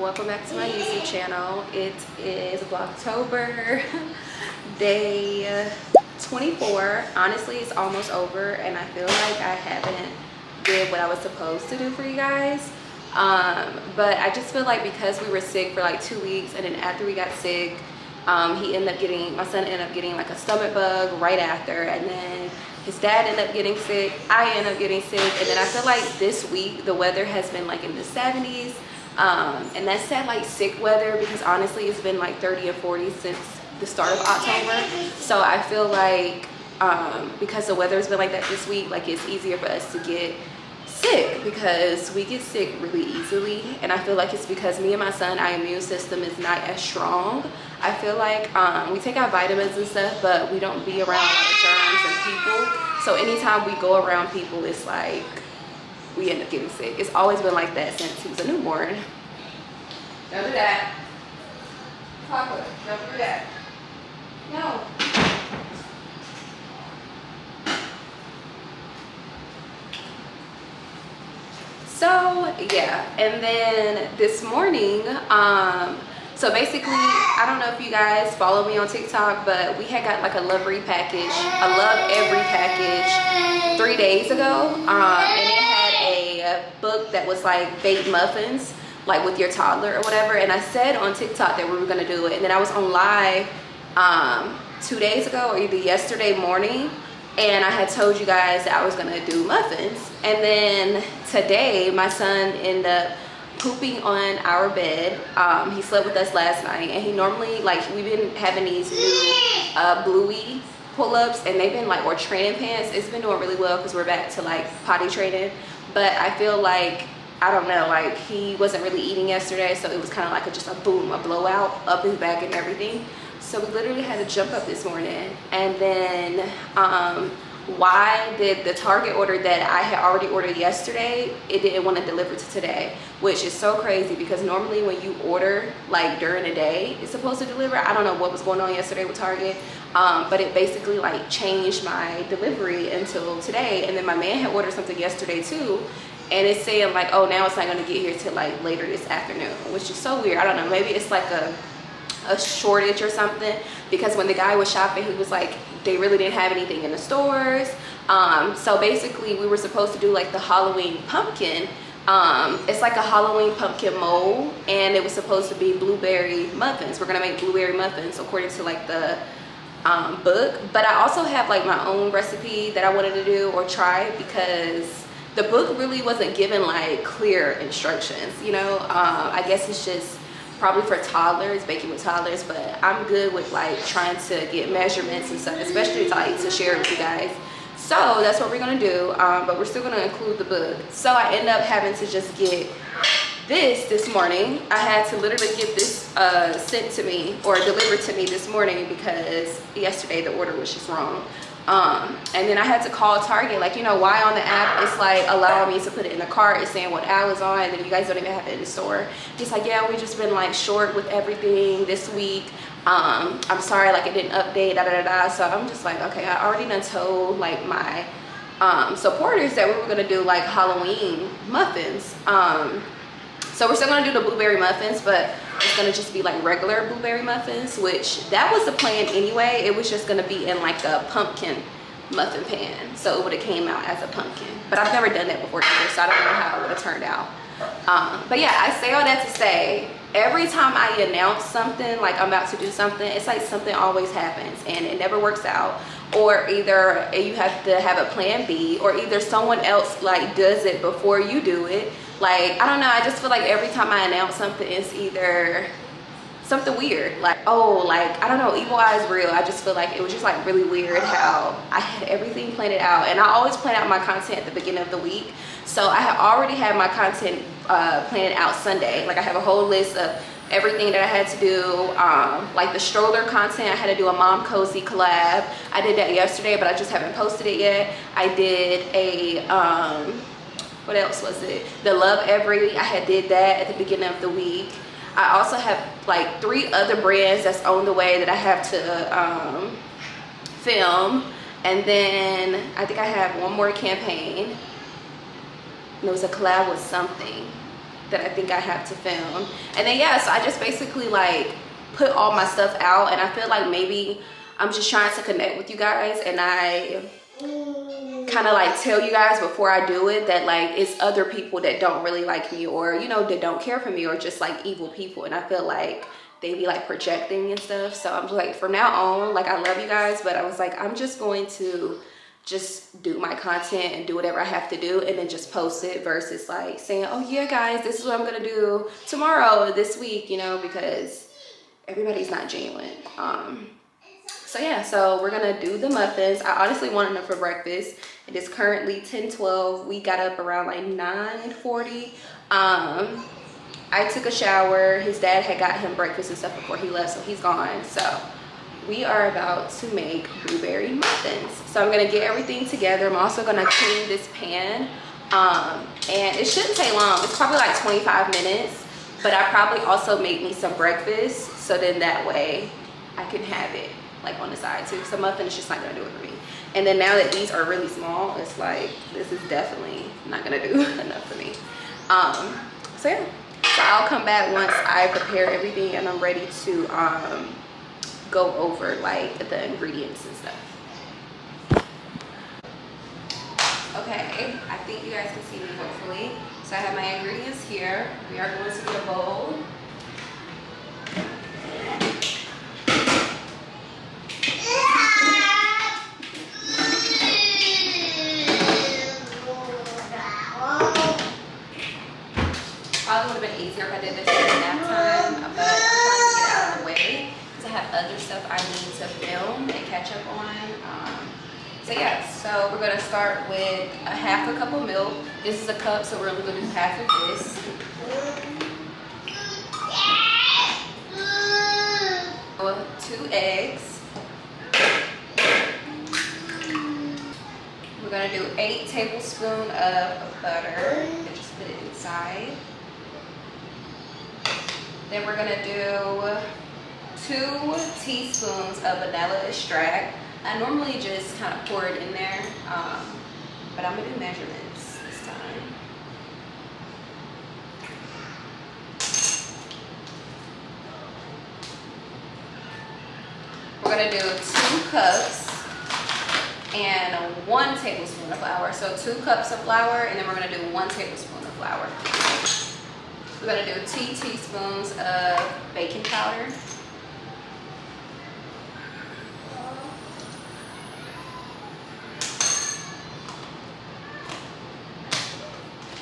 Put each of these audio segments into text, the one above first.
welcome back to my YouTube channel. It is Vlogtober, day 24. Honestly, it's almost over and I feel like I haven't did what I was supposed to do for you guys. But I just feel like because we were sick for like 2 weeks, and then after we got sick, my son ended up getting like a stomach bug right after, and then his dad ended up getting sick, I ended up getting sick, and then I feel like this week the weather has been like in the 70s, and that's that like sick weather, because honestly it's been like 30 and 40 since the start of October. So I feel like because the weather's been like that this week, like it's easier for us to get sick, because we get sick really easily, and I feel like it's because me and my son, our immune system is not as strong. I feel like we take our vitamins and stuff, but we don't be around a lot of germs and people, so anytime we go around people, it's like we end up getting sick. It's always been like that since he was a newborn. Don't do that, Papa. Don't do that. No. So yeah, and then this morning, so basically, I don't know if you guys follow me on TikTok, but we had got like a Love Every package, a Love Every package 3 days ago, and it had a book that was like baked muffins, like with your toddler or whatever. And I said on TikTok that we were gonna do it, and then I was on live 2 days ago, or either yesterday morning, and I had told you guys that I was gonna do muffins. And then today my son ended up pooping on our bed. He slept with us last night, and he normally, like, we've been having these new Bluey pull-ups, and they've been like, or training pants. It's been doing really well because we're back to like potty training, but I feel like, I don't know, like he wasn't really eating yesterday, so it was kind of like just a boom, a blowout up his back and everything. So we literally had to jump up this morning, and then why did the Target order that I had already ordered yesterday, it didn't want to deliver to today, which is so crazy, because normally when you order like during the day, it's supposed to deliver. I don't know what was going on yesterday with Target, but it basically like changed my delivery until today. And then my man had ordered something yesterday too, and it's saying like, oh, now it's not going to get here till like later this afternoon, which is so weird. I don't know, maybe it's like a shortage or something, because when the guy was shopping, he was like, they really didn't have anything in the stores. So basically we were supposed to do like the Halloween pumpkin. It's like a Halloween pumpkin mold, and it was supposed to be blueberry muffins. We're gonna make blueberry muffins according to like the book, but I also have like my own recipe that I wanted to do or try, because the book really wasn't given like clear instructions, you know. I guess it's just probably for toddlers, baking with toddlers, but I'm good with like trying to get measurements and stuff, especially to share with you guys. So that's what we're gonna do, but we're still gonna include the book. So I end up having to just get this morning. I had to literally get this sent to me or delivered to me this morning, because yesterday the order was just wrong. And then I had to call Target, like, you know, why on the app it's like allowing me to put it in the cart, it's saying what aisle it's on, and then you guys don't even have it in the store. He's like, yeah, we just been like short with everything this week. I'm sorry, like it didn't update, da da da da. So I'm just like, okay, I already done told like my supporters that we were gonna do like Halloween muffins. So we're still gonna do the blueberry muffins, but it's gonna just be like regular blueberry muffins, which that was the plan anyway. It was just gonna be in like a pumpkin muffin pan, so it would have came out as a pumpkin. But I've never done that before either, so I don't know how it would have turned out. But yeah, I say all that to say, every time I announce something, like I'm about to do something, it's like something always happens and it never works out. Or either you have to have a plan B, or either someone else like does it before you do it. Like, I don't know, I just feel like every time I announce something, it's either something weird, like, oh, like, I don't know, Evil Eye's real. I just feel like it was just like really weird how I had everything planned out, and I always plan out my content at the beginning of the week. So I have already had my content planned out Sunday. Like I have a whole list of everything that I had to do. Like the stroller content, I had to do a mom cozy collab. I did that yesterday, but I just haven't posted it yet. I did a what else was it, the Love Every, I did that at the beginning of the week. I also have like 3 other brands that's on the way that I have to film, and then I think I have one more campaign. It was a collab with something. that I think I have to film. And then yeah, so I just basically like put all my stuff out, and I feel like maybe I'm just trying to connect with you guys, and I kind of like tell you guys before I do it that like it's other people that don't really like me, or you know, that don't care for me, or just like evil people, and I feel like they be like projecting and stuff. So I'm just like, from now on, like I love you guys, but I was like, I'm just going to just do my content and do whatever I have to do, and then just post it, versus like saying, oh yeah guys, this is what I'm gonna do tomorrow or this week, you know, because everybody's not genuine. So yeah, so we're gonna do the muffins. I honestly wanted them for breakfast. It is currently 10:12. We got up around like 9:40. I took a shower. His dad had got him breakfast and stuff before he left, so he's gone. So we are about to make blueberry muffins. So I'm gonna get everything together. I'm also gonna clean this pan. And it shouldn't take long. It's probably like 25 minutes, but I probably also make me some breakfast, so then that way I can have it like on the side too. So muffin is just not gonna do it for me. And then now that these are really small, it's like, this is definitely not gonna do enough for me. So yeah, so I'll come back once I prepare everything and I'm ready to go over like the ingredients and stuff. Okay, I think you guys can see me hopefully. So I have my ingredients here. We are going to get a bowl. Probably would have been easier if I did this at nap time, but I'm trying to get out of the way because I have other stuff I need to film and catch up on. So yeah, so we're gonna start with a half a cup of milk. This is a cup, so we're only gonna do half of this. 2 eggs. We're gonna do 8 tablespoons of butter and just put it inside. Then we're gonna do 2 teaspoons of vanilla extract. I normally just kind of pour it in there, but I'm gonna do measurements this time. We're gonna do 2 cups and 1 tablespoon of flour. So 2 cups of flour, and then we're gonna do 1 tablespoon of flour. We're gonna do 2 teaspoons of baking powder.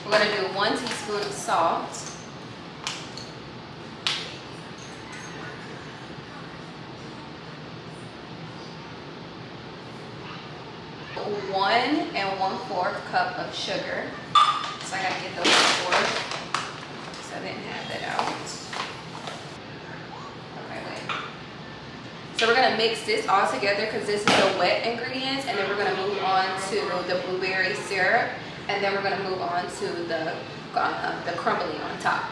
We're gonna do 1 teaspoon of salt. One and 1/4 cup of sugar. So I gotta get those before, so I didn't have that out. Okay, wait. So we're gonna mix this all together because this is the wet ingredients, and then we're gonna move on to the blueberry syrup, and then we're gonna move on to the crumbly on top.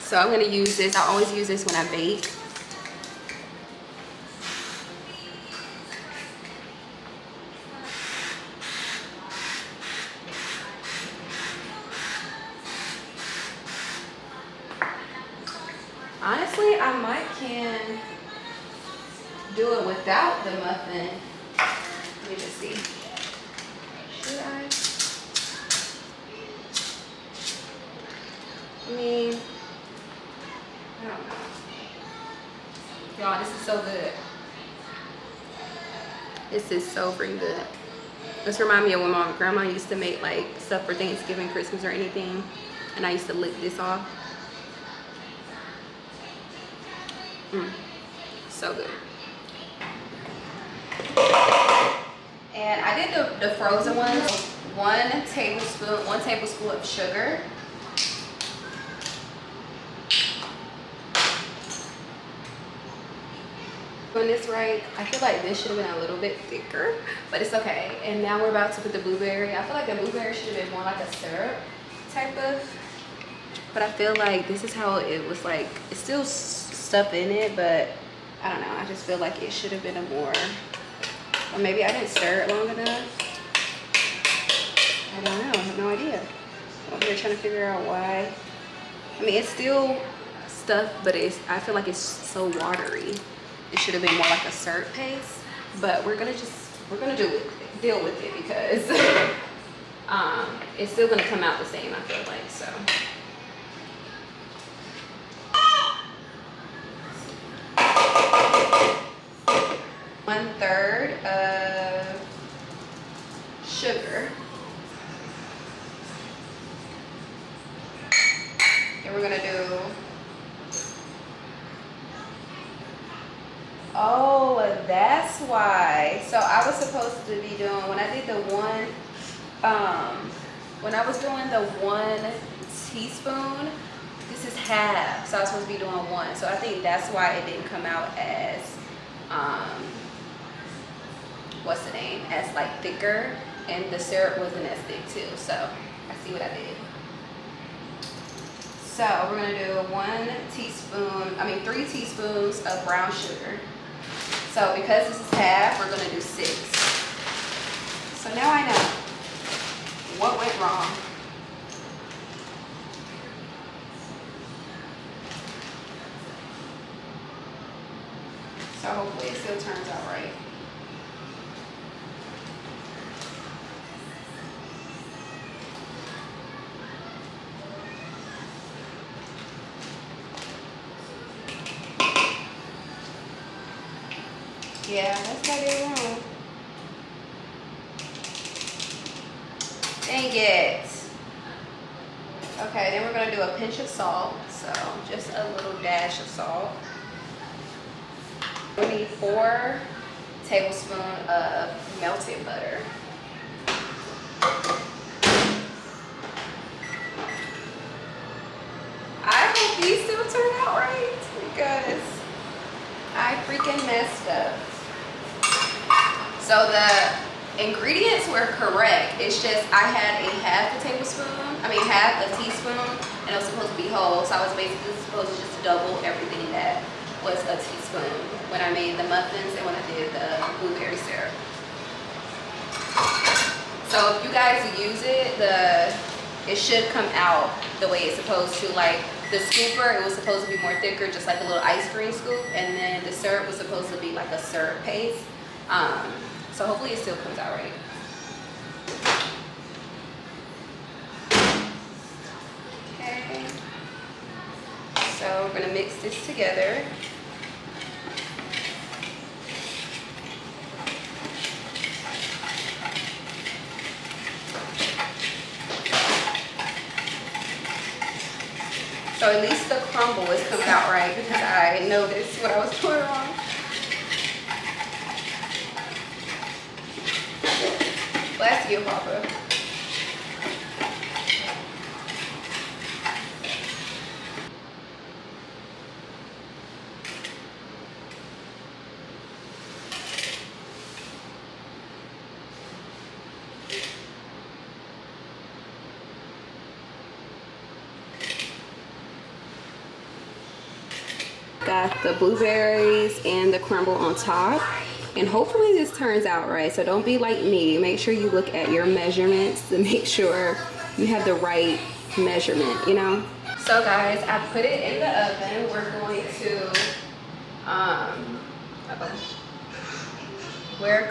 So I'm gonna use this. I always use this when I bake. Honestly, I might can do it without the muffin. Let me just see. Should I? I mean, I don't know. Y'all, this is so good. This is so freaking good. This reminds me of when my grandma used to make like stuff for Thanksgiving, Christmas, or anything, and I used to lick this off. So good. And I did the frozen ones. 1 tablespoon of sugar. Doing this right, I feel like this should have been a little bit thicker, but it's okay. And now we're about to put the blueberry. I feel like the blueberry should have been more like a syrup type of, but I feel like this is how it was like. It's still stuff in it, but I don't know, I just feel like it should have been a more, or maybe I didn't stir it long enough. I don't know, I have no idea. over here trying to figure out why. I mean, it's still stuffed, but I feel like it's so watery. It should have been more like a syrup paste, but we're gonna deal with it because it's still gonna come out the same, I feel like, so. 1/3 of sugar. And we're gonna do, oh, that's why. So I was supposed to be doing, when I did the one, when I was doing the 1 teaspoon, this is half. So I was supposed to be doing 1. So I think that's why it didn't come out as, what's the name, as like thicker, and the syrup wasn't as thick too. So I see what I did. So we're gonna do 3 teaspoons of brown sugar. So because this is half, we're gonna do 6. So now I know what went wrong. So hopefully it still turns out right. Yeah, that's what I did wrong. Dang it. Okay, then we're gonna do a pinch of salt. So just a little dash of salt. We need 4 tablespoons of melted butter. I hope these still turn out right because I freaking messed up. So the ingredients were correct. It's just I had a half a teaspoon, and it was supposed to be whole. So I was basically supposed to just double everything that was a teaspoon when I made the muffins and when I did the blueberry syrup. So if you guys use it, it should come out the way it's supposed to. Like the scooper, it was supposed to be more thicker, just like a little ice cream scoop, and then the syrup was supposed to be like a syrup paste. So hopefully it still comes out right. Okay. So we're gonna mix this together. So at least the crumble is coming out right because I noticed what I was doing wrong. Bless you, Papa. Got the blueberries and the crumble on top, and hopefully this turns out right. So don't be like me, make sure you look at your measurements to make sure you have the right measurement, you know. So guys, I put it in the oven. We're going to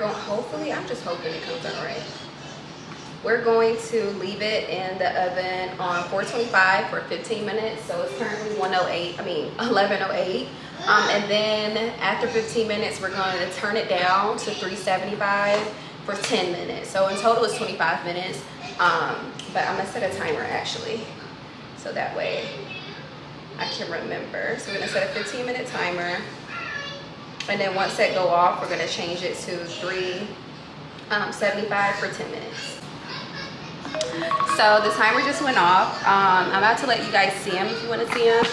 hopefully, I'm just hoping it comes out right. We're going to leave it in the oven on 425 for 15 minutes. So it's currently 11:08. And then after 15 minutes, we're going to turn it down to 375 for 10 minutes. So in total, it's 25 minutes. But I'm gonna set a timer actually, so that way I can remember. So we're gonna set a 15-minute timer. And then once that go off, we're gonna change it to 375 for 10 minutes. So the timer just went off. I'm about to let you guys see them if you want to see them,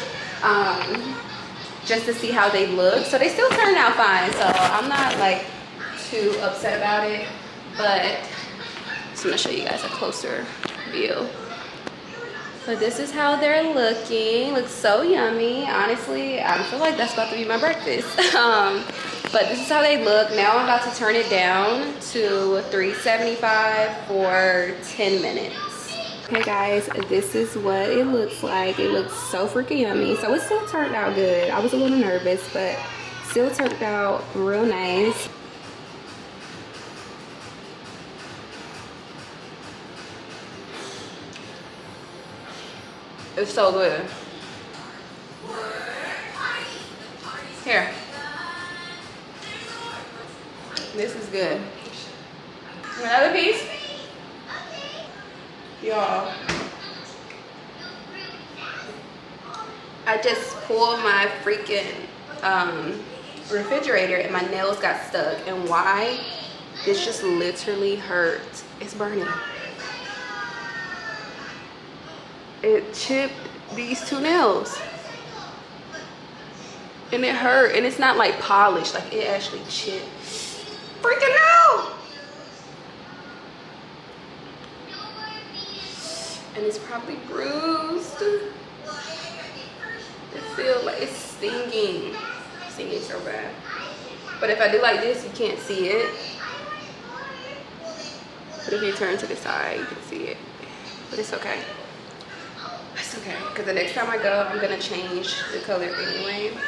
just to see how they look. So they still turned out fine, so I'm not like too upset about it, but so I'm gonna show you guys a closer view. So this is how they're looking. Looks so yummy. Honestly, I feel like that's about to be my breakfast. But this is how they look. Now I'm about to turn it down to 375 for 10 minutes. Okay guys, this is what it looks like. It looks so freaking yummy. So it still turned out good. I was a little nervous, but still turned out real nice. It's so good. Here. This is good. Another piece? Y'all. I just pulled my freaking refrigerator and my nails got stuck. And why? This just literally hurts. It's burning. It chipped these 2 nails. And it hurt. And it's not like polished. Like it actually chipped. Freaking out! And it's probably bruised. It feels like it's stinging. It's stinging so bad. But if I do like this, you can't see it. But if you turn to the side, you can see it. But it's okay. It's okay. Because the next time I go, I'm going to change the color anyway. And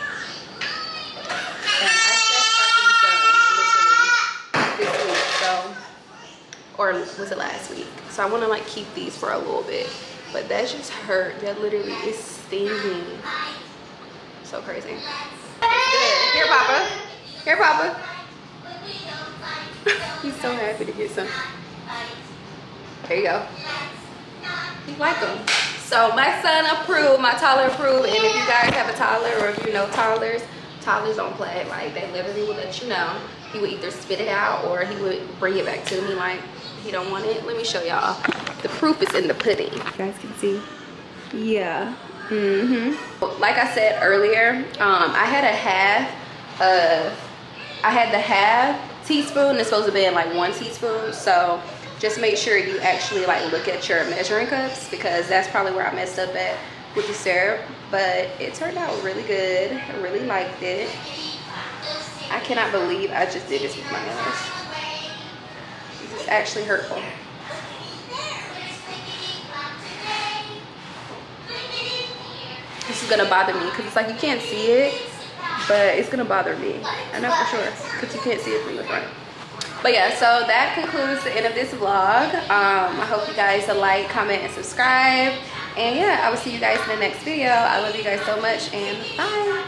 I just got these done literally this week. So, or was it last week? So I want to like keep these for a little bit. But that just hurt. That literally is stinging. So crazy. Good. Here, Papa. Here, Papa. He's so happy to get some. There you go. You like them. So my son approved, my toddler approved. And if you guys have a toddler or if you know toddlers don't play. Like they literally will let you know. He would either spit it out or he would bring it back to me like he don't want it. Let me show y'all. The proof is in the pudding. You guys can see. Yeah. Like I said earlier, I had the half teaspoon. It's supposed to be in like 1 teaspoon. So just make sure you actually like look at your measuring cups, because that's probably where I messed up at with the syrup. But it turned out really good. I really liked it. I cannot believe I just did this with my nails. It's actually hurtful. This is gonna bother me because it's like you can't see it, but it's gonna bother me. I know for sure because you can't see it from the front. But yeah, so that concludes the end of this vlog. I hope you guys like, comment, and subscribe. And yeah, I will see you guys in the next video. I love you guys so much, and bye.